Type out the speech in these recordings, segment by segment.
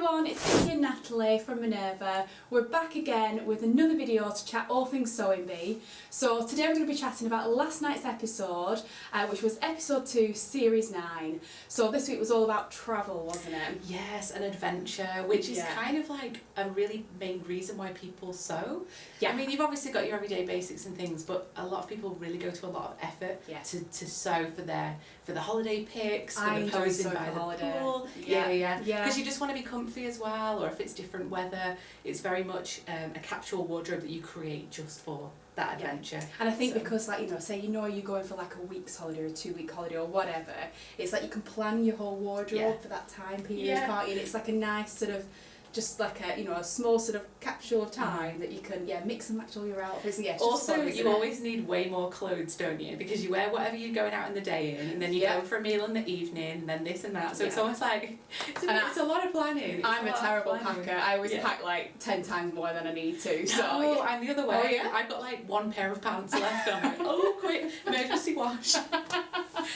everyone, it's Vicki and Natalie from Minerva. We're back again with another video to chat all things sewing bee. So today we're going to be chatting about last night's episode, which was episode 2, series 9. So this week was all about travel, wasn't it? Yes, an adventure, which is kind of like a really main reason why people sew. Yeah. I mean, you've obviously got your everyday basics and things, but a lot of people really go to a lot of effort to sew for the holiday pics, for the posing by the pool. Yeah. Because you just want to be comfy as well, or if it's different weather, it's very much a capsule wardrobe that you create just for that adventure. And I think because, like, say you're going for like a week's holiday or a 2-week holiday or whatever, it's like you can plan your whole wardrobe for that time period, can't you? And it's like a nice sort of, just like a small sort of capsule of time that you can mix and match all your outfits. Yeah, also you always need way more clothes, don't you? Because you wear whatever you're going out in the day in, and then you go for a meal in the evening, and then this and that. So it's almost like it's a lot of planning. I'm a terrible packer. I always pack like 10 times more than I need to. So I'm the other way. I've got like one pair of pants left. I'm like, oh, quick, emergency wash.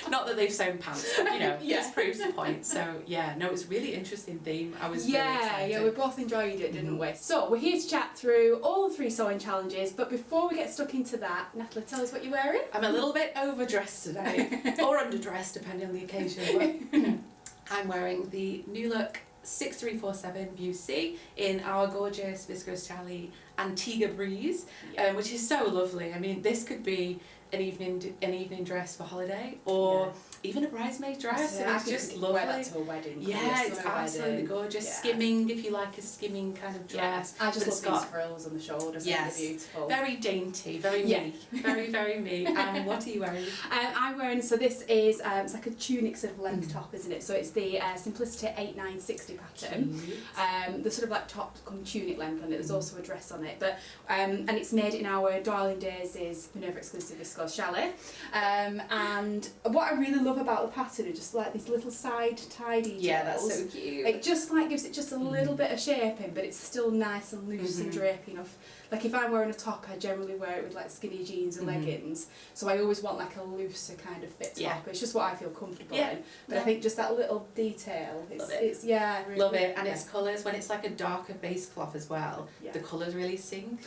Not that they've sewn pants, but just proves the point. So it was a really interesting theme. I was really excited. We both enjoyed it, didn't we? So we're here to chat through all the 3 sewing challenges, but before we get stuck into that, Natalie, tell us what you're wearing. I'm a little bit overdressed today, or underdressed depending on the occasion, but I'm wearing the New Look 6347 View C in our gorgeous viscose challis Antigua Breeze, which is so lovely. I mean, this could be an evening dress for holiday, or even a bridesmaid dress. It's just lovely. Wear that to a wedding. Yeah, it's absolutely gorgeous. Yeah. Skimming, if you like a skimming kind of dress. I just love these frills on the shoulders. They're beautiful. Very dainty, very me. Very, very me. And what are you wearing? I'm wearing, so this is, it's like a tunic sort of length top, isn't it? So it's the Simplicity 8960 pattern. The sort of like top tunic length, and there's also a dress on it. But and it's made in our Darling Daisies Minerva exclusive viscose challis. And what I really love about the pattern are just like these little side tie details. Yeah, that's so cute. It just like gives it just a little bit of shaping, but it's still nice and loose and drapey enough. Like if I'm wearing a top, I generally wear it with like skinny jeans and leggings. So I always want like a looser kind of fit top. It's just what I feel comfortable in. But I think just that little detail, it's really love it. And its colours, when it's like a darker base cloth as well, the colours really sing.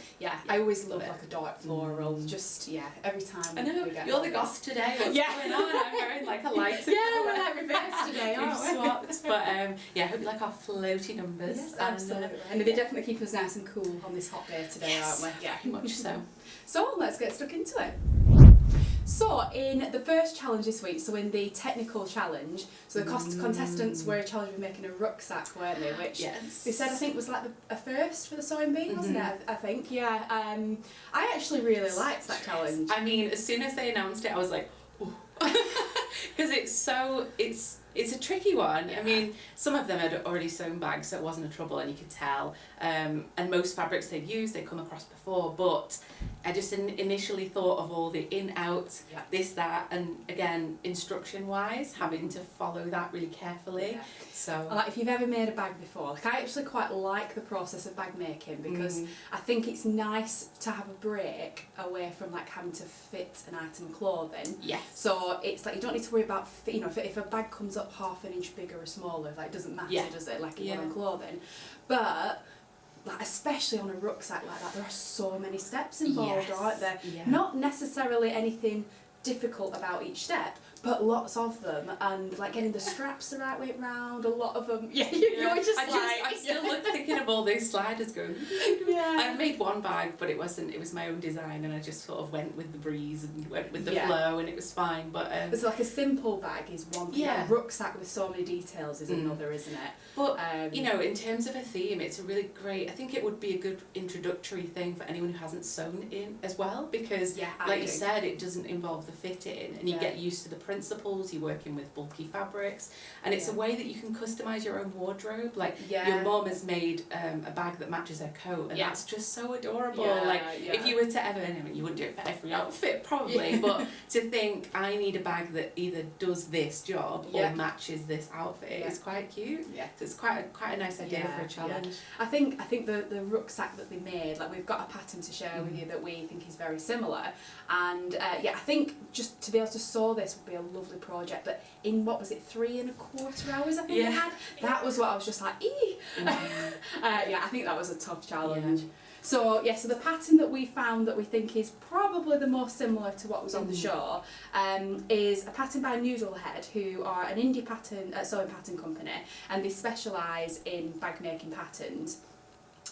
I always love like a dark floral. Just every time. I know, you're the goth today. What's going on? I'm wearing like a lighter colour. We're like reversed today, aren't we? Swapped. But I hope you like our floaty numbers. Yes, absolutely. And they definitely keep us nice and cool on this hot day today, aren't we? Yeah, very much so. So let's get stuck into it. So in the first challenge this week, so in the technical challenge, so the contestants were challenged with making a rucksack, weren't they? Which they said I think was like a first for the sewing bee, wasn't it? I think, I actually really liked that challenge. I mean, as soon as they announced it, I was like, ooh. Because it's a tricky one. I mean, some of them had already sewn bags, so it wasn't a trouble, and you could tell. And most fabrics they've used, they've come across before, but I just initially thought of all the in, out, this, that, and again, instruction-wise, having to follow that really carefully. So, like, if you've ever made a bag before, like I actually quite like the process of bag making, because I think it's nice to have a break away from like having to fit an item of clothing. Yes. So it's like you don't need to worry about if a bag comes up half an inch bigger or smaller, like it doesn't matter, does it? Like on clothing, but like especially on a rucksack like that, there are so many steps involved, aren't there? Not necessarily anything difficult about each step, but lots of them, and like getting the straps the right way round, a lot of them. You're just I'm still thinking of all those sliders going. I've made one bag, but it was my own design, and I just sort of went with the breeze and went with the flow, and it was fine. But it's like a simple bag is one thing. A rucksack with so many details is another, isn't it? But in terms of a theme, it's a really great. I think it would be a good introductory thing for anyone who hasn't sewn in as well, because like you said, it doesn't involve the fitting, and you get used to the principles. You're working with bulky fabrics, and it's a way that you can customize your own wardrobe. Like your mom has made a bag that matches her coat, and that's just so adorable. If you were to ever, I mean, you wouldn't do it for every outfit probably, but to think I need a bag that either does this job or matches this outfit is quite cute. So it's quite a nice idea for a challenge. I think the rucksack that they made, like we've got a pattern to share with you that we think is very similar, and I think just to be able to sew this would be a lovely project, but in, what was it, 3¼ hours I think it had? That was what I was just like, ee! Yeah, I think that was a tough challenge. Yeah. So yeah, so the pattern that we found that we think is probably the most similar to what was on the show is a pattern by Noodlehead, who are an indie sewing pattern company, and they specialise in bag making patterns.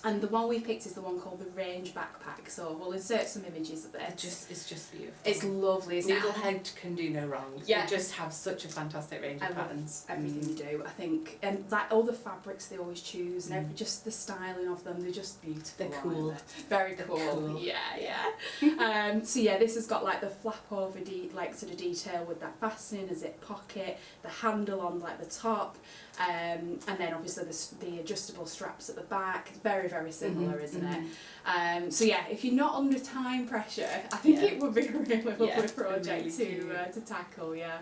And the one we picked is the one called the Range Backpack, so we'll insert some images of it. It's just beautiful. It's lovely, isn't it? Noodlehead can do no wrong. Yeah. They just have such a fantastic range of patterns. Everything they do, I think. And like all the fabrics they always choose, and just the styling of them, they're just beautiful. They're cool. Very cool. Yeah. So yeah, this has got like the flap over sort of detail with that fastening, a zip pocket, the handle on like the top, and then obviously the adjustable straps at the back. Very similar, isn't it? So yeah, if you're not under time pressure, I think it would be a really lovely project really to tackle. Yeah.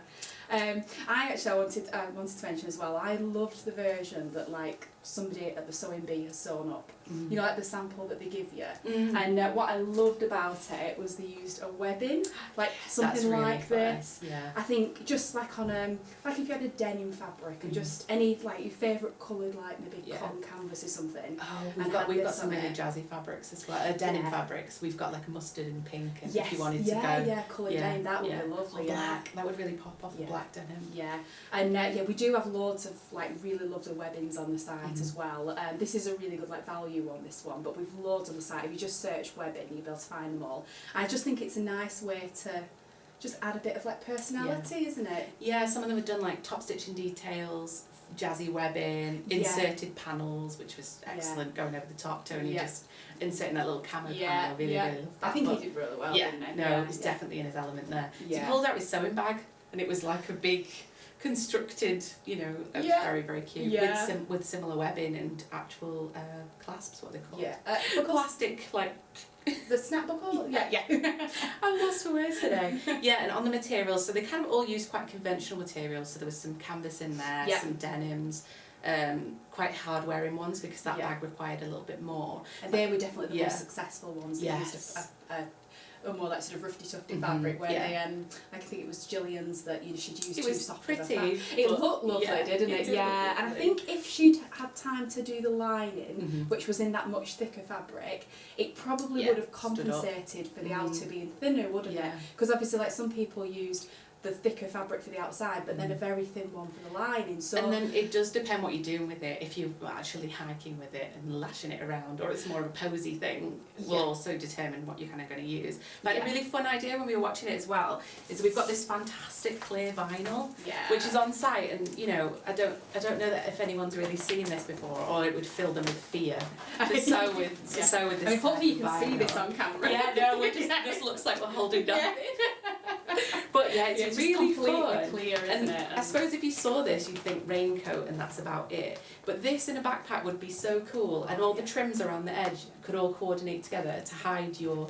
I wanted to mention as well, I loved the version that like somebody at the sewing bee has sewn up. You know, like the sample that they give you. And what I loved about it was they used a webbing, like something really like this. Yeah. I think just like on like if you had a denim fabric and just any like your favourite coloured like maybe cotton canvas or something. Oh, we've got some really jazzy fabrics as well. Denim fabrics. We've got like a mustard and pink. And if you wanted to go, coloured denim, that would be lovely. Black, that would really pop off the black denim. Yeah, and we do have loads of like really lovely webbings on the site as well. This is a really good like value on this one, but we've loads on the site. If you just search webbing, you'll be able to find them all. I just think it's a nice way to just add a bit of like personality, isn't it? Yeah, some of them have done like top stitching details, jazzy webbing, inserted panels, which was excellent, going over the top. Tony just inserting that little camo panel. I really loved that. I think he did really well, didn't he? No, he's definitely in his element there. So he pulled out his sewing bag, and it was like a big constructed, very, very cute, with similar webbing and actual clasps, what they call plastic, like the snap buckle. I'm lost for words today. And on the materials, so they kind of all use quite conventional materials. So there was some canvas in there, some denims, quite hard wearing ones because that bag required a little bit more. And they were definitely the most successful ones. They used a more like sort of roughy tufty fabric where they like I think it was Gillian's that she'd used too soft. Pretty. It looked lovely, didn't it? Yeah, and I think if she'd had time to do the lining, which was in that much thicker fabric, it probably would have compensated for the outer being thinner, wouldn't it? Because obviously, like some people used the thicker fabric for the outside, but then a very thin one for the lining. So and then it does depend what you're doing with it. If you're actually hiking with it and lashing it around, or it's more of a posy thing, will also determine what you're kind of going to use. But a really fun idea when we were watching it as well is we've got this fantastic clear vinyl, which is on site, and I don't know that if anyone's really seen this before, or it would fill them with fear to sew with this. I mean, hopefully you can see this on camera. It just looks like we're holding nothing. But it's really fun. Clear, isn't it? I suppose if you saw this, you'd think raincoat and that's about it. But this in a backpack would be so cool, and all the trims around the edge could all coordinate together to hide your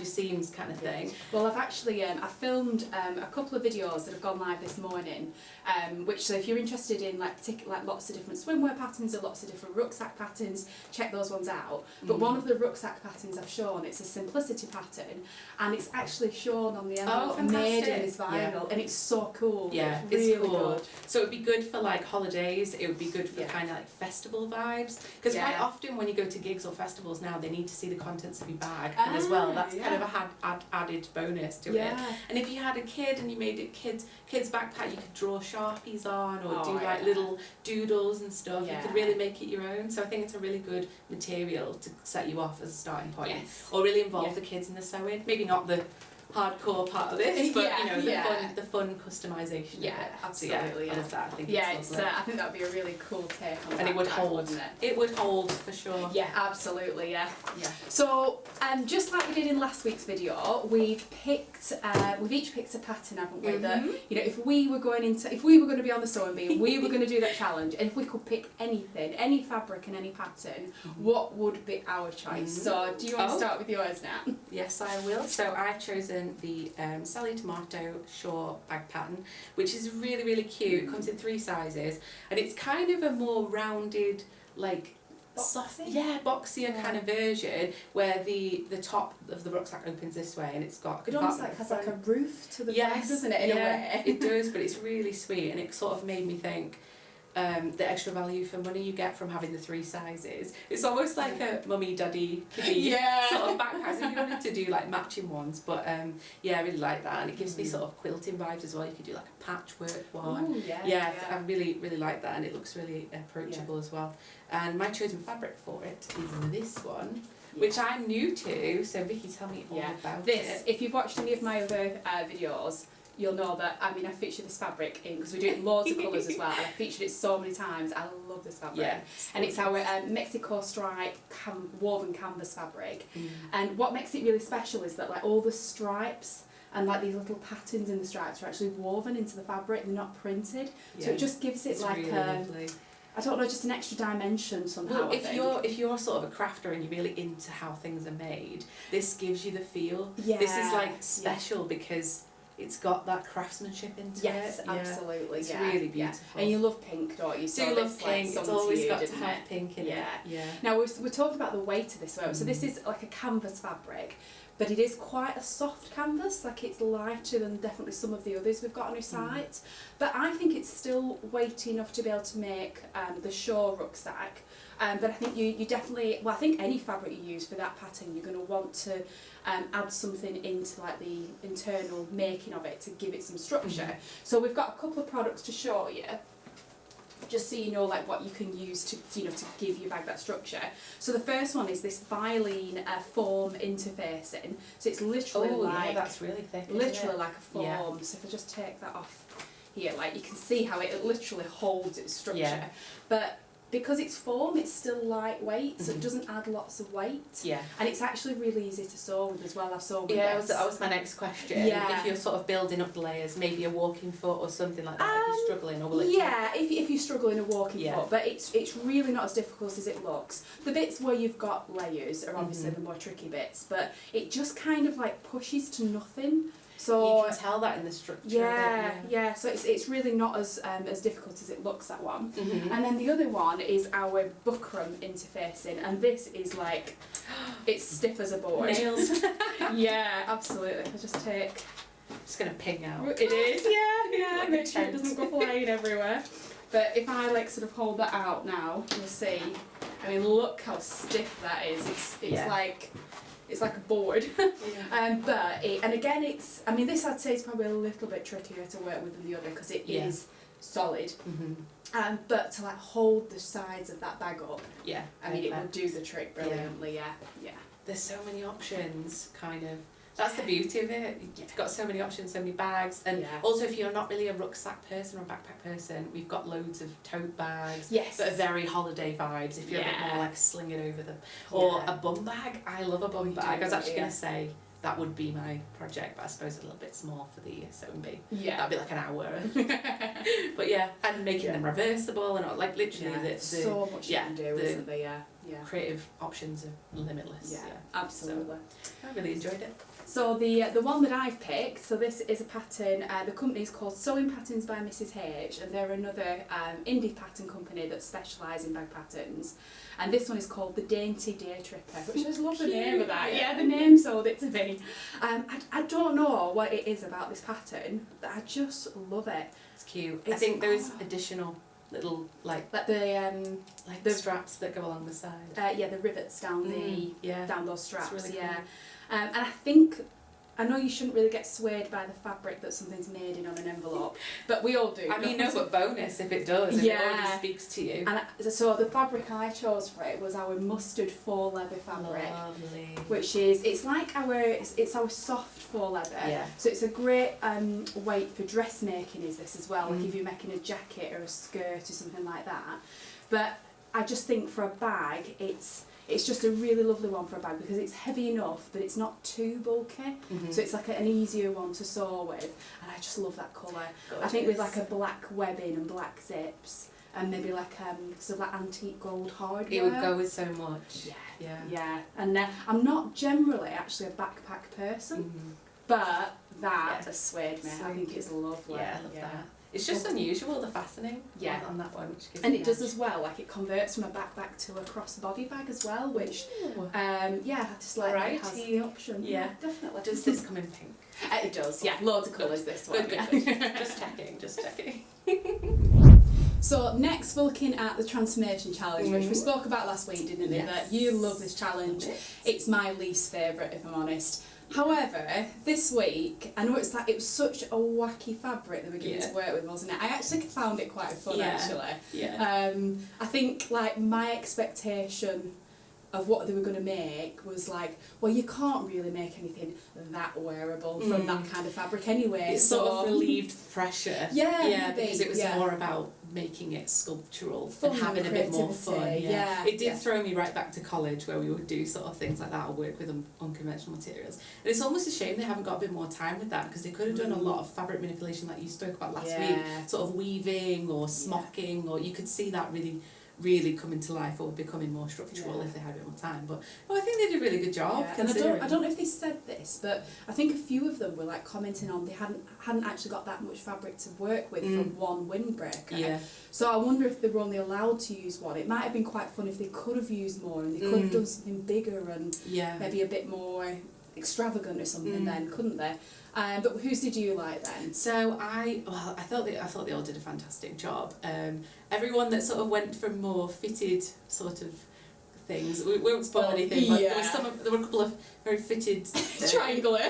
seams, kind of thing. Well, I've actually I filmed a couple of videos that have gone live this morning. So if you're interested in like lots of different swimwear patterns or lots of different rucksack patterns, check those ones out. But one of the rucksack patterns I've shown, it's a simplicity pattern, and it's actually shown on the envelope made in this vinyl, and it's so cool. Yeah, it's really cool. good. So it would be good for like holidays. It would be good for kind of like festival vibes, because quite often when you go to gigs or festivals now, they need to see the contents of your bag, and as well that's kind of a added bonus to it. And if you had a kid and you made it kids backpack, you could draw Sharpies on, or do like little doodles and stuff. You could really make it your own. So I think it's a really good material to set you off as a starting point, or really involve the kids in the sewing. Maybe not the hardcore part of this, but the fun customization. Yeah, absolutely. So, I love that. I think it's I think that would be a really cool take on and it would hold, wouldn't it? It would hold for sure. Yeah, absolutely. Yeah. So, just like we did in last week's video, we've each picked a pattern, haven't we? That if we were going to be on the sewing bee, we were going to do that challenge, and if we could pick anything, any fabric and any pattern, what would be our choice? So, do you want to start with yours now? Yes, I will. So I've chosen the Sally Tomato Shore bag pattern, which is really, really cute. It comes in 3 sizes, and it's kind of a more rounded, like boxier kind of version where the top of the rucksack opens this way and it's got. It almost like has like a roof to the bag, doesn't it? In a way. It does, but it's really sweet, and it sort of made me think. The extra value for money you get from having the 3 sizes. It's almost like a mummy, daddy, kiddie sort of backpack. If you wanted to do like matching ones, but I really like that, and it gives me sort of quilting vibes as well. You could do like a patchwork one. Ooh, I really like that, and it looks really approachable as well. And my chosen fabric for it is this one. Which I'm new to, so Vicky, tell me all about this. If you've watched any of my other videos, you'll know that, I feature this fabric in, because we do it in loads of colours as well, and I featured it so many times. I love this fabric. And it's our Mexico stripe woven canvas fabric. And what makes it really special is that like all the stripes and like these little patterns in the stripes are actually woven into the fabric, they're not printed. So it just gives it like really I don't know, just an extra dimension somehow. Well, if you're sort of a crafter and you're really into how things are made, this gives you the feel. This is like special because it's got that craftsmanship into it. Yes, absolutely. It's really beautiful. And you love pink, don't you? So you love pink. It's always got to have pink in it. Now we're talking about the weight of this. So this is like a canvas fabric, but it is quite a soft canvas. Like it's lighter than definitely some of the others we've got on our site. But I think it's still weighty enough to be able to make the shore rucksack. But I think you definitely, I think any fabric you use for that pattern, you're going to want to add something into like the internal making of it to give it some structure. So we've got a couple of products to show you, just so you know like what you can use to to give your bag that structure. So the first one is this Bylene foam interfacing. So it's literally that's really thick. Literally like a foam. So if I just take that off here, like you can see how it literally holds its structure. But because it's foam, it's still lightweight, so it doesn't add lots of weight. And it's actually really easy to sew with as well. I've sewn with this. That was my next question. If you're sort of building up layers, maybe a walking foot or something like that, if you're struggling, or will it if you're struggling a walking foot, but it's really not as difficult as it looks. The bits where you've got layers are obviously the more tricky bits, but it just kind of like pushes to nothing. So you can tell that in the structure. So it's really not as difficult as it looks, that one. And then the other one is our buckram interfacing, and this is like, it's stiff as a board. Nails. Absolutely. I just take. It's gonna ping out. It is. Like make sure it doesn't go flying everywhere. But if I like sort of hold that out now, you'll see. Look how stiff that is. It's like. It's like a board. But and again, it's. This I'd say is probably a little bit trickier to work with than the other because it is solid. But to like hold the sides of that bag up, it will do the trick brilliantly. There's so many options, kind of. That's the beauty of it. You've got so many options, so many bags, and also if you're not really a rucksack person or a backpack person, we've got loads of tote bags that are very holiday vibes. If you're a bit more like sling it over them, or a bum bag. I love a bum bag. I was actually going to say that would be my project, but I suppose a little bit small for the sewing bee. That'd be like an hour. But and making them reversible and like literally the so much you can do, isn't there? Creative options are limitless. Absolutely. So, I really enjoyed it. So the one that I've picked, so this is a pattern, the company is called Sewing Patterns by Mrs H, and they're another indie pattern company that specialise in bag patterns. And this one is called the Dainty Day Tripper, which I just love the name of that. The name sold it to me. I don't know what it is about this pattern, but I just love it. It's cute. I think those additional little like the straps that go along the side. The rivets down down those straps. It's really cool. And I know you shouldn't really get swayed by the fabric that something's made in on an envelope, but we all do. But bonus if it does, if it already speaks to you. And so the fabric I chose for it was our mustard faux leather fabric. Lovely. Which is, it's our soft faux leather. So it's a great weight for dressmaking is this as well, like if you're making a jacket or a skirt or something like that. But I just think for a bag, it's just a really lovely one for a bag because it's heavy enough but it's not too bulky, so it's like an easier one to sew with, and I just love that colour. I think with like a black webbing and black zips and maybe like sort of like antique gold hardware, it would go with so much. And I'm not generally actually a backpack person, But that has swayed me. I think it's lovely. Yeah, I love that. It's just unusual, the fastening on that one. Which gives and it does as well, like it converts from a backpack to a crossbody bag as well, which, I just like it has the option. Yeah, definitely. Does this come in pink? It does, loads of colours this one. Good. Just checking. So next we're looking at the transformation challenge, which we spoke about last week, didn't we? That you love this challenge. It's my least favourite, if I'm honest. However, this week, I know it was such a wacky fabric that we're getting to work with, wasn't it? I actually found it quite fun, actually. Yeah. I think, like, my expectation of what they were going to make was like, well, you can't really make anything that wearable from that kind of fabric anyway. It sort of relieved pressure. Yeah, because it was more about making it sculptural and having a bit more fun. It did throw me right back to college, where we would do sort of things like that or work with unconventional materials. And it's almost a shame they haven't got a bit more time with that, because they could have done a lot of fabric manipulation like you spoke about last week, sort of weaving or smocking, or you could see that really coming to life or becoming more structural if they had a bit more time. But I think they did a really good job. And I don't know if they said this, but I think a few of them were like commenting on they hadn't actually got that much fabric to work with from one windbreaker. Yeah. So I wonder if they were only allowed to use one. It might have been quite fun if they could have used more and they could have done something bigger and maybe a bit more extravagant or something then, couldn't they? But whose did you like then? So I thought they all did a fantastic job. Everyone that sort of went for more fitted sort of things. We won't spoil anything, but there were a couple of very fitted triangular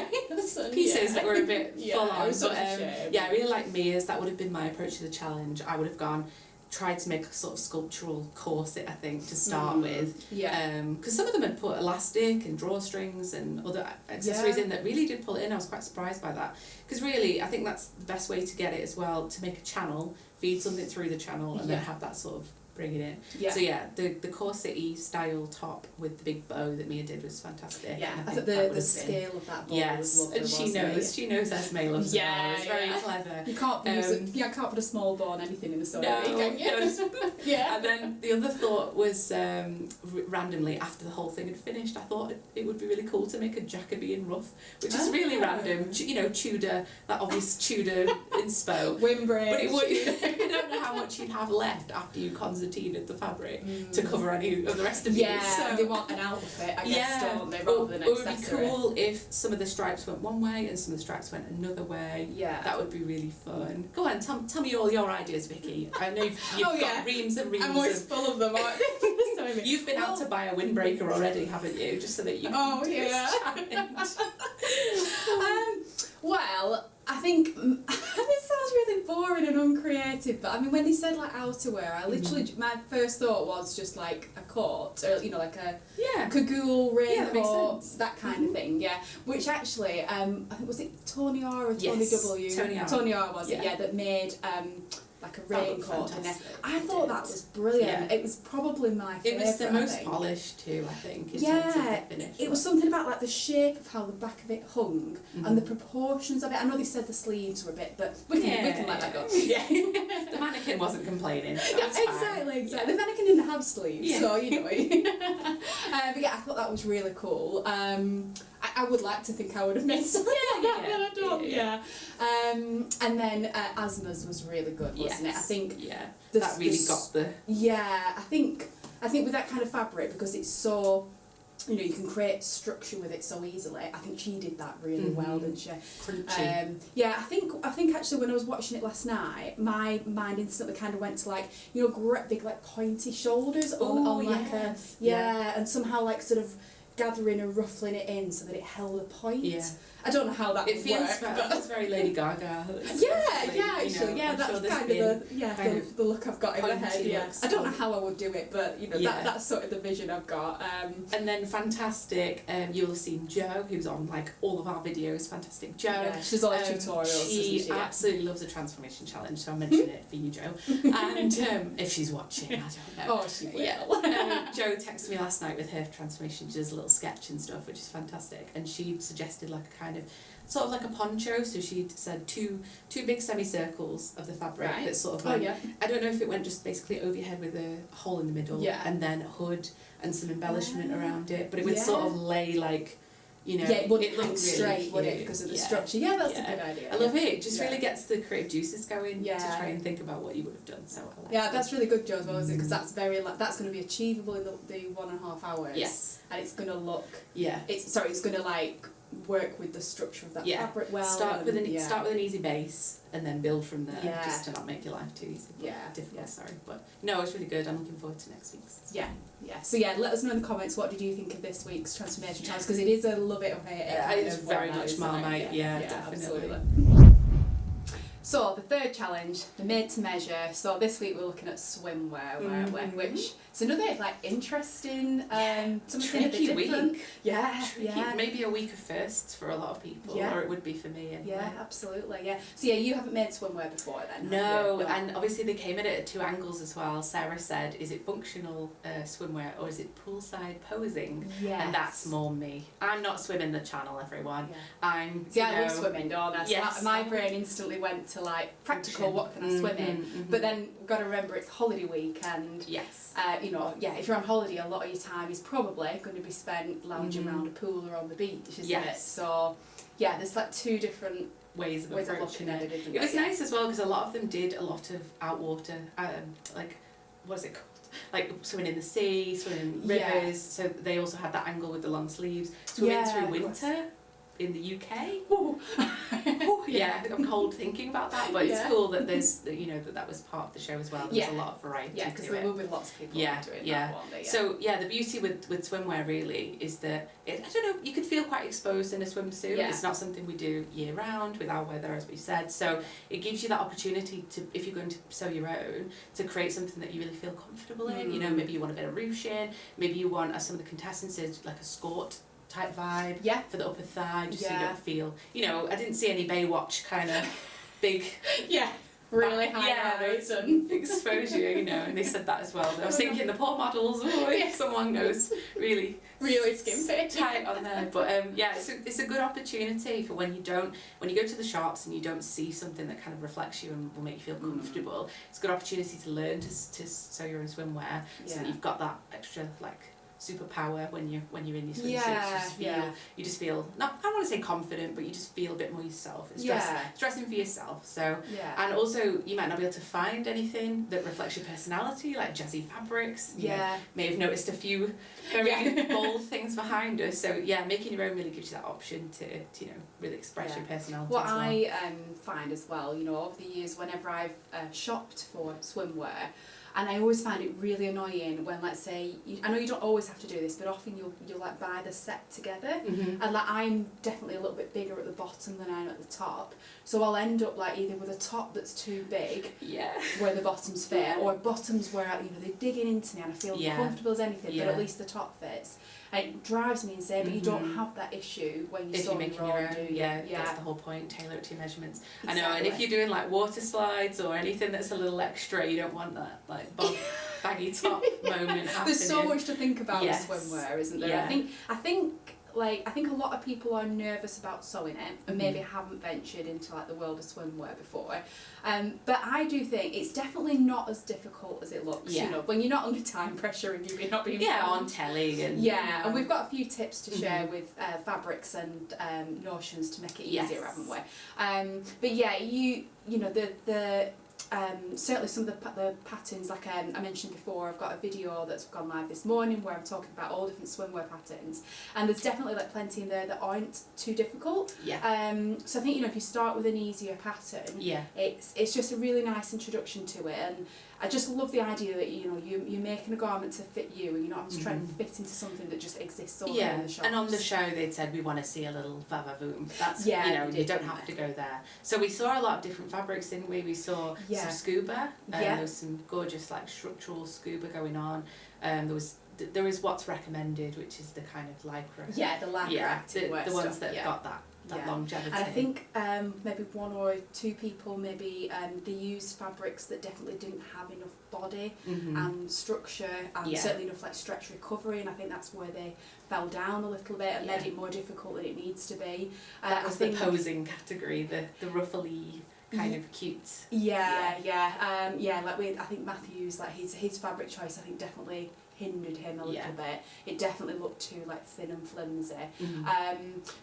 pieces that were a bit full on. But I really like Mia's. That would have been my approach to the challenge. I would have tried to make a sort of sculptural corset, I think, to start with. Because some of them had put elastic and drawstrings and other accessories in that really did pull it in. I was quite surprised by that. Because really, I think that's the best way to get it as well, to make a channel, feed something through the channel, and then have that sort of bring it in. So the corset-y style top with the big bow that Mia did was fantastic. I think the scale of that bow was lovely. And she knows Esmé loves it. It's very clever. You can't put a small bow on anything in the sewing, can you? And then the other thought was, randomly after the whole thing had finished, I thought it would be really cool to make a Jacobean ruff, which is really random. Tudor, that obvious Tudor inspo. Windbreak. But it would. You don't know how much you'd have left after you concertinaed the fabric to cover any of the rest of you. So they want an outfit, I guess, don't they, rather than accessory. It would be cool if some of the stripes went one way and some of the stripes went another way. That would be really fun. Go on, tell me all your ideas, Vicky. I know you've got reams and reams. I'm always full of them, aren't I? You've been out to buy a windbreaker already, haven't you? Just so that you can well, I think this sounds really boring and uncreative, but I mean, when they said like outerwear, I literally my first thought was just like a coat, or like a cagoule raincoat, that kind of thing. Which actually, I think was it Tony R or Tony W? Tony R was it? That made like a raincoat. I thought that was brilliant. It was probably my favourite. It was the most polished too, I think. In terms of the finish. It was something about like the shape of how the back of it hung and the proportions of it. I know they said the sleeves were a bit, but we can let that go. The mannequin wasn't complaining. Exactly. The mannequin didn't have sleeves, so you know. But I thought that was really cool. I would like to think I would have made something like that, but I don't. And then Esmé's was really good, wasn't it? I think that really got the. I think with that kind of fabric, because it's so, you can create structure with it so easily. I think she did that really well, didn't she? Crunchy. I think actually when I was watching it last night, my mind instantly kind of went to like, great big like pointy shoulders on like and somehow like sort of gathering and ruffling it in so that it held a point. I don't know how that would work. It's very Lady Gaga. That's kind of the look I've got in my head. I don't know how I would do it, but that's sort of the vision I've got. And then fantastic, you'll have seen Jo, who's on like all of our videos. Fantastic Jo. Yeah, she's on tutorials. She absolutely loves the transformation challenge, so I'll mention it for you, Jo. And if she's watching, I don't know. Oh, she will. Jo texted me last night with her transformation. She does a little sketch and stuff, which is fantastic. And she suggested like a kind of sort of like a poncho, so she said two big semicircles of the fabric that sort of went, I don't know if it went just basically over your head with a hole in the middle and then a hood and some embellishment around it, but it would sort of lay like you know, yeah, it wouldn't look straight, really would it, because of the structure. Yeah, that's a good idea. I love it. It just really gets the creative juices going to try and think about what you would have done. So I like that's really good, Jo, as well, isn't it? Because that's very that's going to be achievable in the 1.5 hours. Yes. And it's going to look. Yeah. It's going to like work with the structure of that fabric well. Start with an easy base and then build from there. Yeah. Just to not make your life too easy. Difficult. Yeah. Sorry, but no, it's really good. I'm looking forward to next week's. Yeah. So let us know in the comments, what did you think of this week's transformation challenge, because it is a love it or hate it. It's very much Marmite. Yeah, definitely. Absolutely. So the third challenge, the made to measure. So this week we're looking at swimwear, which is another like interesting, something tricky a bit different. Week. Yeah. Maybe a week of firsts for a lot of people, or it would be for me. Anyway. Yeah, absolutely. Yeah. So you haven't made swimwear before then? No, and obviously they came at it at two angles as well. Sarah said, "Is it functional swimwear or is it poolside posing?" Yes. And that's more me. I'm not swimming the channel, everyone. Yeah. I love swimming, don't I? So yes. my brain instantly went to like practical, what can I swim in? But then we've got to remember it's holiday week, and if you're on holiday, a lot of your time is probably going to be spent lounging around a pool or on the beach, isn't it? So there's like two different ways of approaching it. It was nice as well because a lot of them did a lot of outwater, like what is it called? Like swimming in the sea, swimming in rivers. So they also had that angle with the long sleeves. Swimming through winter in the UK. I'm cold thinking about that, but it's cool that there's that was part of the show as well. There's a lot of variety. Yeah, because there will be lots of people doing that one. So the beauty with swimwear really is that I don't know, you could feel quite exposed in a swimsuit. It's not something we do year round with our weather, as we said. So it gives you that opportunity to, if you're going to sew your own, to create something that you really feel comfortable in. You know, maybe you want a bit of ruching, maybe you want, as some of the contestants did, like a skirt type vibe for the upper thigh, just so you don't feel, I didn't see any Baywatch kind of big really high exposure, and they said that as well. I was thinking the poor models, someone goes really skin fit tight on there, but it's a good opportunity for when you go to the shops and you don't see something that kind of reflects you and will make you feel comfortable. It's a good opportunity to learn to sew your own swimwear, so that you've got that extra like superpower when you're in your swimsuit. You just feel not, I don't want to say confident, but you just feel a bit more yourself. It's dressing for yourself. So and also you might not be able to find anything that reflects your personality, like jazzy fabrics. You may have noticed a few very bold things behind us. So making your own really gives you that option to really express your personality. What I find as well, over the years, whenever I've shopped for swimwear, and I always find it really annoying when, let's say, I know you don't always have to do this, but often you'll like buy the set together, and like I'm definitely a little bit bigger at the bottom than I am at the top, so I'll end up like either with a top that's too big, where the bottoms fit, or bottoms where they're digging into me and I feel comfortable as anything, but at least the top fits. And it drives me insane, but you don't have that issue when you're making your own. That's the whole point. Tailor it to your measurements. Exactly. I know, and if you're doing like water slides or anything that's a little extra, you don't want that like baggy top moment happening. There's so much to think about with swimwear, isn't there? I think a lot of people are nervous about sewing it and maybe haven't ventured into like the world of swimwear before. But I do think it's definitely not as difficult as it looks. When you're not under time pressure and you're not being on telly and and we've got a few tips to share with fabrics and notions to make it easier, haven't we? But certainly some of the patterns, like I mentioned before, I've got a video that's gone live this morning where I'm talking about all different swimwear patterns, and there's definitely like plenty in there that aren't too difficult. So I think if you start with an easier pattern, it's just a really nice introduction to it, and I just love the idea that you're making a garment to fit you, and you're not having to try and fit into something that just exists over in the shops. And on the show they'd said we want to see a little va-va-voom. That's you don't have to go there. So we saw a lot of different fabrics, didn't we? We saw some scuba. There was some gorgeous like structural scuba going on. There is what's recommended, which is the kind of lycra. The lycra the ones that have got that longevity. And I think maybe one or two people they used fabrics that definitely didn't have enough body and structure and certainly enough like stretch recovery, and I think that's where they fell down a little bit and made it more difficult than it needs to be. That was the posing category, the ruffly kind of cute. I think Matthew's like his fabric choice, I think definitely hindered him a little bit. It definitely looked too like thin and flimsy.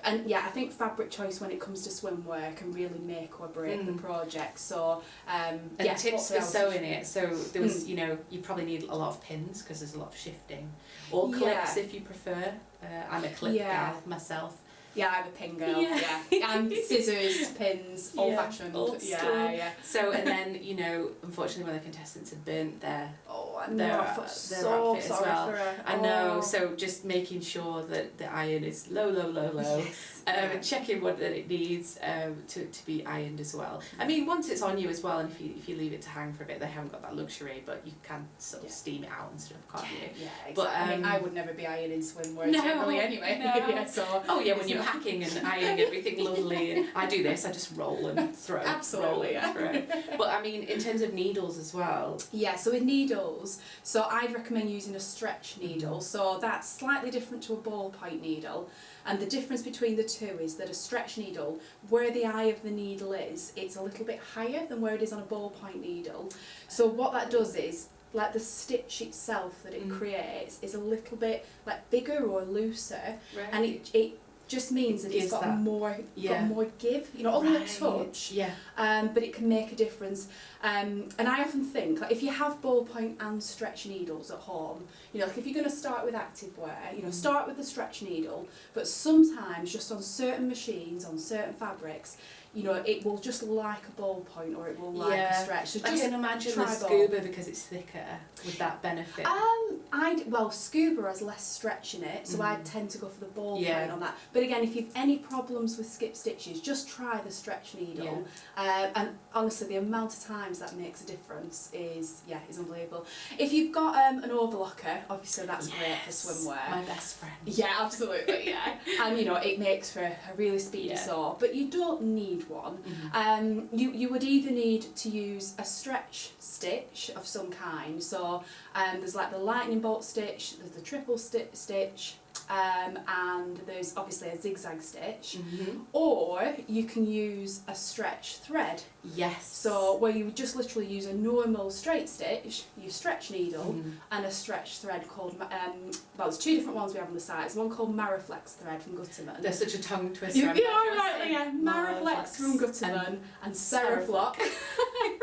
And yeah, I think fabric choice when it comes to swimwear can really make or break the project. So and tips for sewing it. So there was, you know, you probably need a lot of pins because there's a lot of shifting, or clips if you prefer. I'm a clip gal myself. Yeah, I'm a pin girl, and scissors, pins, old fashioned. Old school. So, and then, you know, unfortunately one of the contestants had burnt their outfit as well. I know, so just making sure that the iron is low, and checking what that it needs to be ironed as well. I mean, once it's on you as well, and if you leave it to hang for a bit, they haven't got that luxury, but you can sort of steam it out and stuff, can't you? Yeah, exactly. But I mean, I would never be ironing swimwear generally anyway. When you're packing and ironing everything lovely, and I do this, I just roll and throw. Absolutely, But I mean, in terms of needles as well. Yeah, so with needles, so I'd recommend using a stretch needle. So that's slightly different to a ballpoint needle. And the difference between the two is that a stretch needle, where the eye of the needle is, it's a little bit higher than where it is on a ballpoint needle. So what that does is, like the stitch itself that it creates is a little bit like bigger or looser, and it just means that it's got more give, you know, only a touch, but it can make a difference. And I often think, like, if you have ballpoint and stretch needles at home, you know, like if you're going to start with activewear, you know, start with the stretch needle, but sometimes just on certain machines, on certain fabrics, you know, it will just like a ballpoint or it will like a stretch. So I can imagine the scuba because it's thicker. Would that benefit? Well, scuba has less stretch in it, so I tend to go for the ballpoint on that. But again, if you've any problems with skip stitches, just try the stretch needle. And honestly, the amount of times that makes a difference is unbelievable. If you've got an overlocker, obviously that's great for swimwear. My best friend. Yeah, absolutely, and you know, it makes for a really speedy sew, but you don't need one. You would either need to use a stretch stitch of some kind. So there's like the lightning bolt stitch, there's the triple stitch, and there's obviously a zigzag stitch, or you can use a stretch thread. Yes. So where you would just literally use a normal straight stitch, your stretch needle, and a stretch thread called, there's two different ones we have on the site. There's one called Mariflex thread from Gutterman. There's such a tongue twister. Mariflex from Gutterman and Seraflock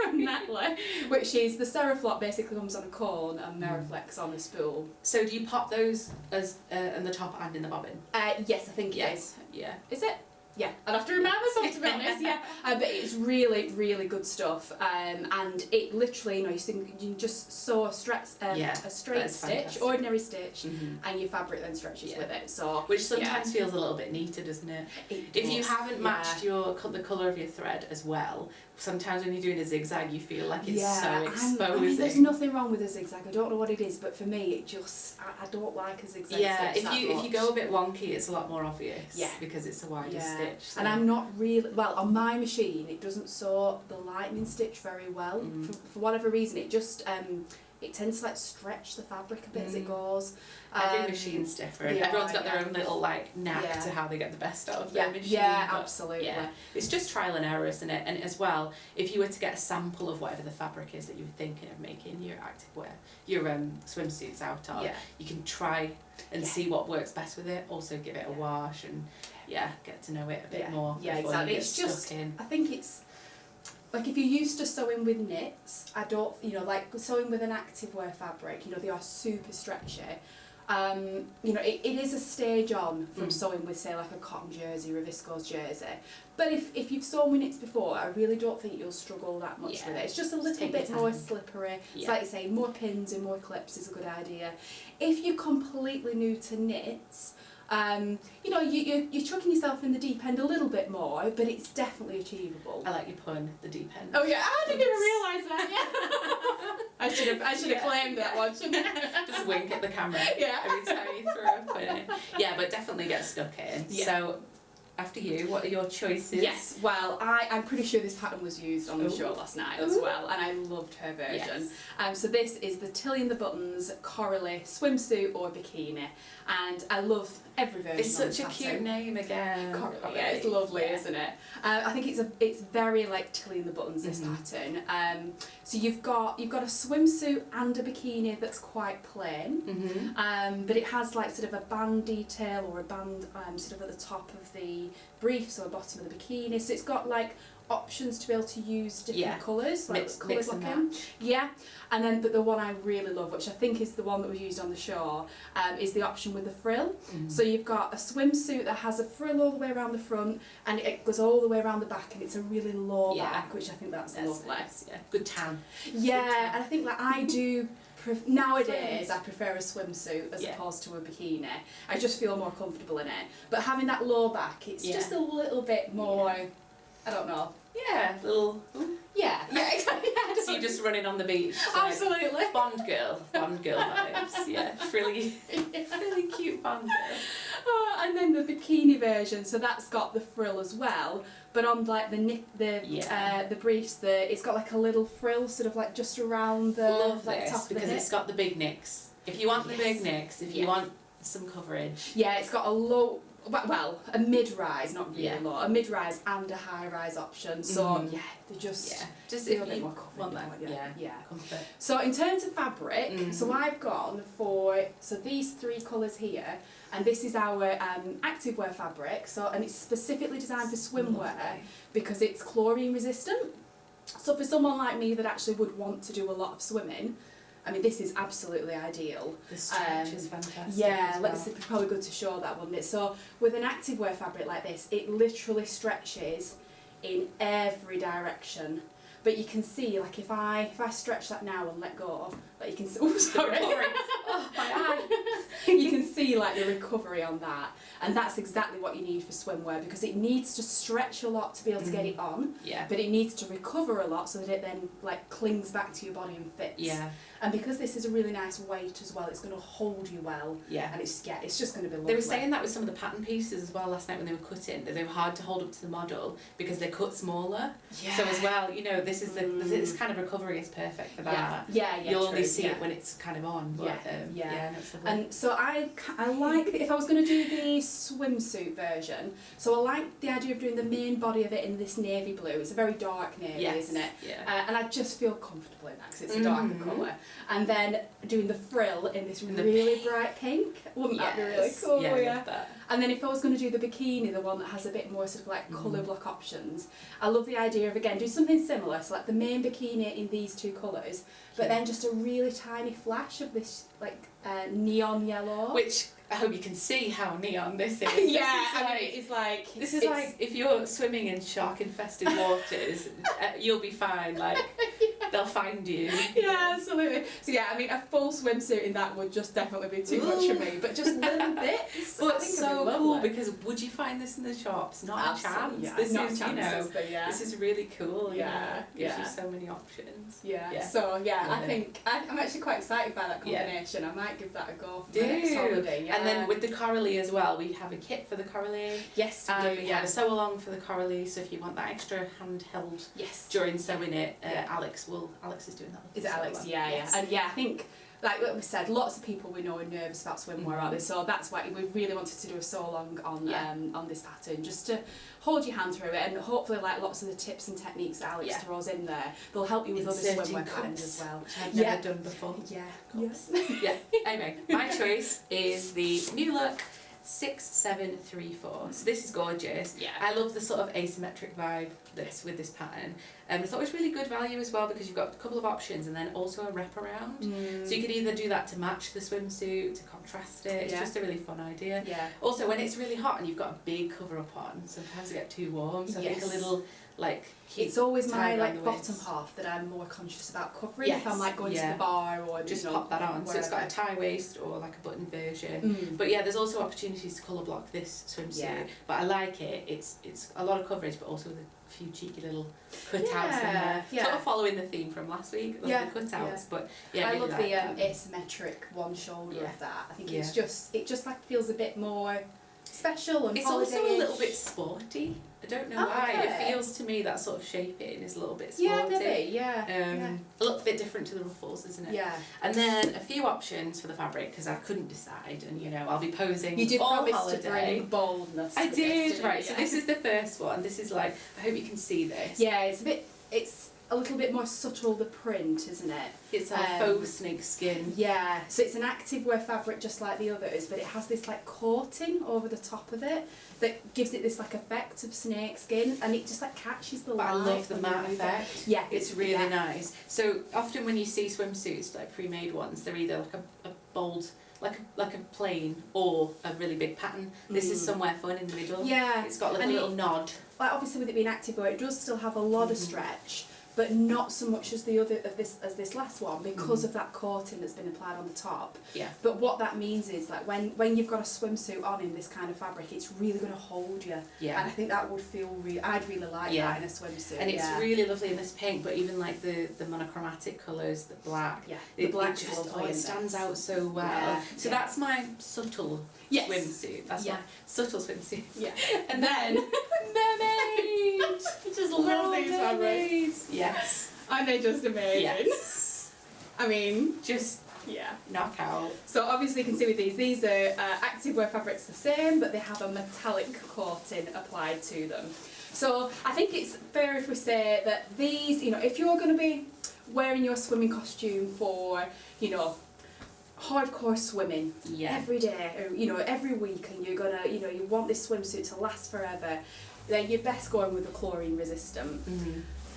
from Natalie, which is the Seraflock basically comes on a cone and Mariflex on a spool. So do you pop those as in the top and in the bobbin? Yes, I think it is. Yeah. Is it? Yeah, I'd have to remind myself to be honest. But it's really, really good stuff. And it literally, you know, you can just sew a straight stitch, ordinary stitch, and your fabric then stretches with it. So which sometimes feels a little bit neater, doesn't it? If you haven't matched the colour of your thread as well, sometimes when you're doing a zigzag, you feel like it's so exposing. I mean, there's nothing wrong with a zigzag. I don't know what it is, but for me, it just I don't like a zigzag. Yeah, if you go a bit wonky, it's a lot more obvious. Yeah, because it's a wider stitch. So. And I'm not really on my machine. It doesn't sew the lightning stitch very well for whatever reason. It just it tends to like stretch the fabric a bit as it goes. Every machine's different. Everyone's got their own little like knack to how they get the best out of their machine. Yeah, absolutely. Yeah. It's just trial and error, isn't it? And as well, if you were to get a sample of whatever the fabric is that you were thinking of making your activewear, your swimsuits out of, you can try and see what works best with it. Also give it a wash and get to know it a bit more. Yeah, exactly. It's just, I think it's like if you're used to sewing with knits, I don't, you know, like sewing with an activewear fabric, you know, they are super stretchy. You know, it is a stage on from sewing with, say, like a cotton jersey or a viscose jersey. But if you've sewn with knits before, I really don't think you'll struggle that much with it. It's just a little bit more slippery. It's like you say, more pins and more clips is a good idea. If you're completely new to knits, you know, you're chucking yourself in the deep end a little bit more, but it's definitely achievable. I like your pun, the deep end. Oh yeah, I didn't even realise that. I should have claimed that one, shouldn't I? Just wink at the camera every time you throw a pun in. Yeah, but definitely get stuck in. Yeah. So after you. What are your choices? Yes, well, I'm pretty sure this pattern was used on the show last night as well, and I loved her version. So this is the Tilly and the Buttons Coralie swimsuit or bikini, and I love every version. It's such a cute name again. Coralie, yeah, it's lovely, isn't it? I think it's very like Tilly and the Buttons, this pattern. So you've got a swimsuit and a bikini that's quite plain, but it has like sort of a band detail or a band sort of at the top of the briefs or bottom of the bikini. So it's got like options to be able to use different colours, like colour blocking. Yeah, and then but the one I really love, which I think is the one that was used on the show, is the option with the frill. So you've got a swimsuit that has a frill all the way around the front, and it goes all the way around the back, and it's a really low back, which I think that's lovely. Nice, good tan. Yeah, good tan. And I think like I do. Nowadays, I prefer a swimsuit as opposed to a bikini. I just feel more comfortable in it. But having that low back, it's just a little bit more. I don't know. Yeah, little. Yeah, exactly. So you're just running on the beach. Absolutely. Like Bond girl vibes. Yeah, really cute Bond girl. And then the bikini version, so that's got the frill as well, but on like the briefs, it's got like a little frill sort of like just around the Love like, this, top of the because hip. it's got the big nicks. If you want the big nicks, if you want some coverage. Yeah, it's got a low. Well, a mid-rise, not really low, a mid-rise and a high-rise option. So they just feel a bit more comfort. Comfort. So in terms of fabric, so I've gone for these three colours here, and this is our activewear fabric. And it's specifically designed for swimwear because it's chlorine resistant. So for someone like me that actually would want to do a lot of swimming, I mean, this is absolutely ideal. The stretch is fantastic. Yeah, it's probably good to show that, wouldn't it? So with an activewear fabric like this, it literally stretches in every direction. But you can see, like, if I stretch that now and let go, like you can see, oh sorry, oh my eye. You can see like the recovery on that, and that's exactly what you need for swimwear, because it needs to stretch a lot to be able to get it on. Yeah. But it needs to recover a lot so that it then like clings back to your body and fits. Yeah. And because this is a really nice weight as well, it's going to hold you well. Yeah. And it's just going to be lovely. They were saying that with some of the pattern pieces as well last night when they were cutting, that they were hard to hold up to the model because they're cut smaller. Yeah. So as well, you know, this is this kind of recovery is perfect for that. Yeah. You'll only see it when it's kind of on. But, no, it's lovely. And so I like, if I was going to do the swimsuit version, so I like the idea of doing the main body of it in this navy blue. It's a very dark navy, isn't it? Yeah. And I just feel comfortable in that because it's a darker colour. And then doing the frill in this really bright pink. Wouldn't that be really cool? Yeah, I love that. And then if I was going to do the bikini, the one that has a bit more sort of like colour block options, I love the idea of, again, do something similar, so like the main bikini in these two colours, but then just a really tiny flash of this like neon yellow. Which I hope you can see how neon this is. This is like if you're swimming in shark-infested waters, you'll be fine. Like they'll find you. Yeah, absolutely. So yeah, I mean, a full swimsuit in that would just definitely be too much for me. But just little bits. Well, it's so cool because would you find this in the shops? Not a chance. Yeah, this is, you know, this is really cool. Yeah, gives you so many options. Yeah. So I think I'm actually quite excited by that combination. I might give that a go for the next holiday. Yeah. And then with the Coralie as well, we have a kit for the Coralie. Yes, we have a sew along for the Coralie. So if you want that extra handheld during sewing it, Alex is doing that. Is it Alex? Yeah. And I think, like we said, lots of people we know are nervous about swimwear, aren't they? So that's why we really wanted to do a sew along on this pattern, just to hold your hand through it, and hopefully like lots of the tips and techniques that Alex throws in there, they'll help you with other swimwear patterns as well. Which I've never done before. Yeah. Yes. Anyway, my choice is the New Look 6734. So this is gorgeous. Yeah. I love the sort of asymmetric vibe that's with this pattern. I thought it was really good value as well because you've got a couple of options and then also a wraparound. So you could either do that to match the swimsuit, to contrast it. It's just a really fun idea. Yeah. Also, when it's really hot and you've got a big cover up on, sometimes it gets too warm. So I think a little it's always my bottom half that I'm more conscious about covering if I'm like going to the bar or just pop that on. So it's got a tie waist or like a button version. But yeah, there's also opportunities to colour block this swimsuit. But I like it. It's a lot of coverage, but also with a few cheeky little cutouts in there. Sort of following the theme from last week. The cutouts, but I love the asymmetric one shoulder of that. I think it just like feels a bit more special and it's holiday-ish. also a little bit sporty. I don't know why. Okay. It feels to me that sort of shaping is a little bit sporty. Yeah, maybe, yeah. A little bit different to the ruffles, isn't it? Yeah. And then a few options for the fabric, because I couldn't decide, and you know, I'll be posing You did all promise holiday. to bring boldness. I with did, this, right. So this is the first one. This is like, I hope you can see this. Yeah, it's a little bit more subtle, the print, isn't it? It's a faux snake skin. Yeah, so it's an activewear fabric just like the others, but it has this like coating over the top of it that gives it this like effect of snake skin, and it just like catches the light. I love the matte effect. Yeah, it's really nice. So often when you see swimsuits, like pre-made ones, they're either like a bold, like a plain, or a really big pattern. This is somewhere fun in the middle. Yeah, it's got like a little nod. Like obviously with it being activewear, it does still have a lot of stretch, but not so much as the other as this last one, because of that coating that's been applied on the top. Yeah. But what that means is like when you've got a swimsuit on in this kind of fabric, it's really going to hold you. Yeah. And I think that would feel I'd really like that in a swimsuit. And it's really lovely in this pink, but even like the monochromatic colours, the black. Yeah. The black just it stands out so well. Yeah. So that's my subtle swimsuit. That's my subtle swimsuit. Yeah. And then mermaid. I just love these fabrics. Yes. Aren't they just amazing? Yes. I mean, just knockout. So obviously you can see with these are activewear fabrics the same, but they have a metallic coating applied to them. So I think it's fair if we say that these, you know, if you're going to be wearing your swimming costume for, you know, hardcore swimming every day, or you know, every week, and you're gonna, you know, you want this swimsuit to last forever, then you're best going with the chlorine resistant.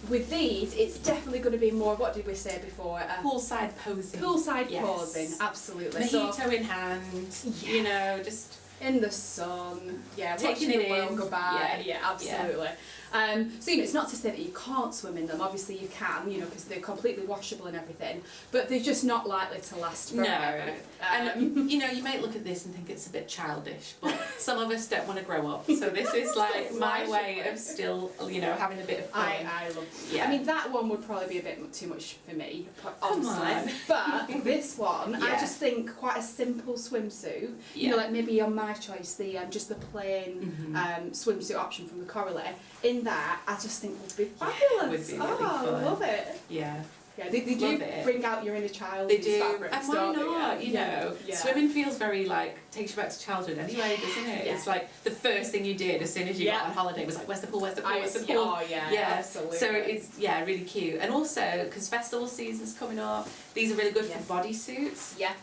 With these, it's definitely going to be more, what did we say before? Poolside posing. Poolside posing, absolutely. Mojito in hand, you know, just in the sun, taking watching it the world in. go by, absolutely. So you know, it's not to say that you can't swim in them. Obviously you can, you know, because they're completely washable and everything. But they're just not likely to last forever. No. And you know, you might look at this and think it's a bit childish, but some of us don't want to grow up. So this is like my way of still, you know, having a bit of fun. I love. I mean, that one would probably be a bit too much for me, honestly. Come on. But this one, I just think quite a simple swimsuit. You know, like maybe on my choice, the just the plain swimsuit option from the Coralie. In that, I just think would be fabulous. Would be really fun. I love it. Yeah. Yeah, they do bring out your inner child. They do, fabrics, and why not? You know, swimming feels very like takes you back to childhood anyway, doesn't it? It's like the first thing you did as soon as you got on holiday was like, where's the pool? Where's the pool? Where's the pool? Oh yeah, absolutely. So it's really cute, and also because festival season's coming up, these are really good for bodysuits. Yeah.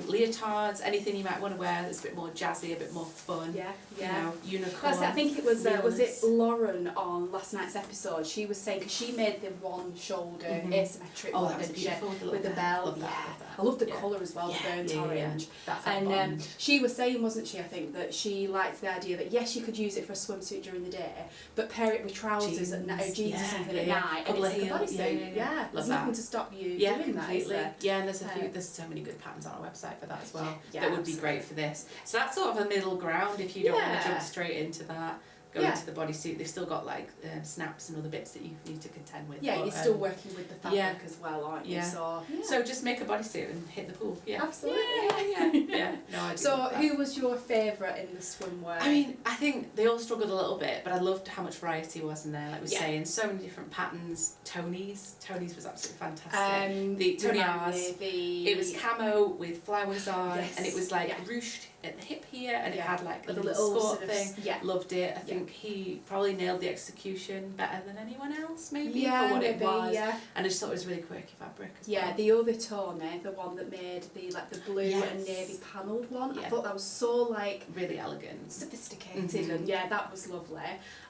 Leotards, anything you might want to wear that's a bit more jazzy, a bit more fun. Yeah. You know, unicorn. I think it was it Lauren on last night's episode? She was saying, because she made the one shoulder asymmetric one, that was beautiful with the bell. Love that. I love the colour as well, the burnt orange. And she was saying, wasn't she, I think, that she liked the idea that yes, you could use it for a swimsuit during the day, but pair it with trousers at night, or jeans or something at night, and it's like a bodysuit. Yeah, there's nothing to stop you doing that, is there? Yeah, and there's so many good patterns on our website for that as well. That would be great for this. So that's sort of a middle ground if you don't want to jump straight into that. Go into the bodysuit. They've still got like snaps and other bits that you need to contend with. Yeah, you're still working with the fabric as well, aren't you? So just make a bodysuit and hit the pool. Yeah, absolutely. Yeah. No, I do. So who was your favourite in the swimwear? I mean, I think they all struggled a little bit, but I loved how much variety was in there. Like we were saying, so many different patterns. Tony's was absolutely fantastic. The Tony's. It was camo with flowers on, and it was like ruched at the hip here, and it had like a little skirt thing. Loved it. I think he probably nailed the execution better than anyone else, maybe, for what it was. And I just thought it was really quirky fabric as well. The other Tony, the one that made the blue and navy panelled one, I thought that was so like really elegant, sophisticated, and that was lovely.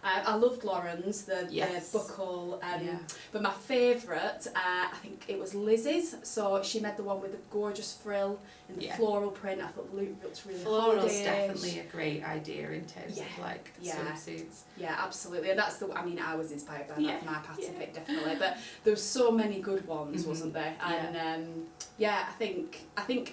I loved Lauren's, the buckle, but my favourite, I think it was Lizzie's. So she made the one with the gorgeous frill and the floral print. I thought looked really floral's definitely a great idea in terms of like swimsuits. Yeah, absolutely, and that's I mean, I was inspired by that for my pattern pick, definitely. But there were so many good ones, wasn't there? And I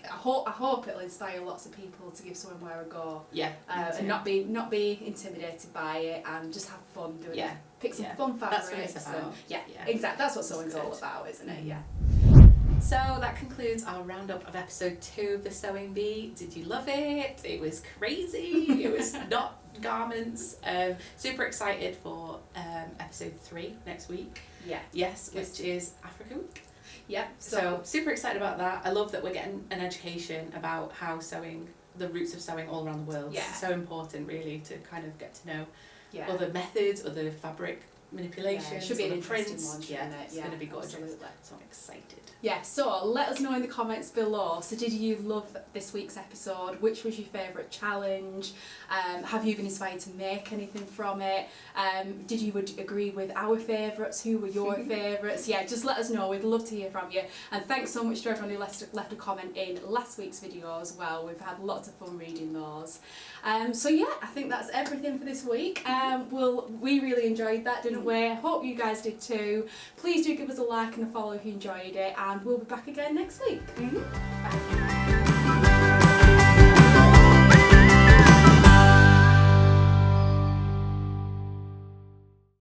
hope it'll inspire lots of people to give swimwear a go. And not be intimidated by it, and just have fun doing it. Pick some fun fabrics. That's what it's about. Exactly. That's what sewing's all about, isn't it? So that concludes our roundup of episode 2 of the Sewing Bee. Did you love it? It was crazy. It was not garments. Super excited for episode 3 next week. Yeah. Yes, which is Africa Week. Yeah. So super excited about that. I love that we're getting an education about how sewing, the roots of sewing all around the world. Yeah. It's so important really to kind of get to know yeah. other methods, other fabric manipulations, yeah, should be an interesting prints. one, yeah, it? it's Yeah, going to be gorgeous. absolutely. So I'm excited. Yeah, so let us know in the comments below. So did you love this week's episode? Which was your favourite challenge? Have you been inspired to make anything from it? Did you agree with our favourites? Who were your favourites? Yeah, just let us know. We'd love to hear from you. And thanks so much to everyone who left a comment in last week's video as well. We've had lots of fun reading those. So yeah, I think that's everything for this week. We really enjoyed that, didn't we? Hope you guys did too. Please do give us a like and a follow if you enjoyed it, and we'll be back again next week. Bye.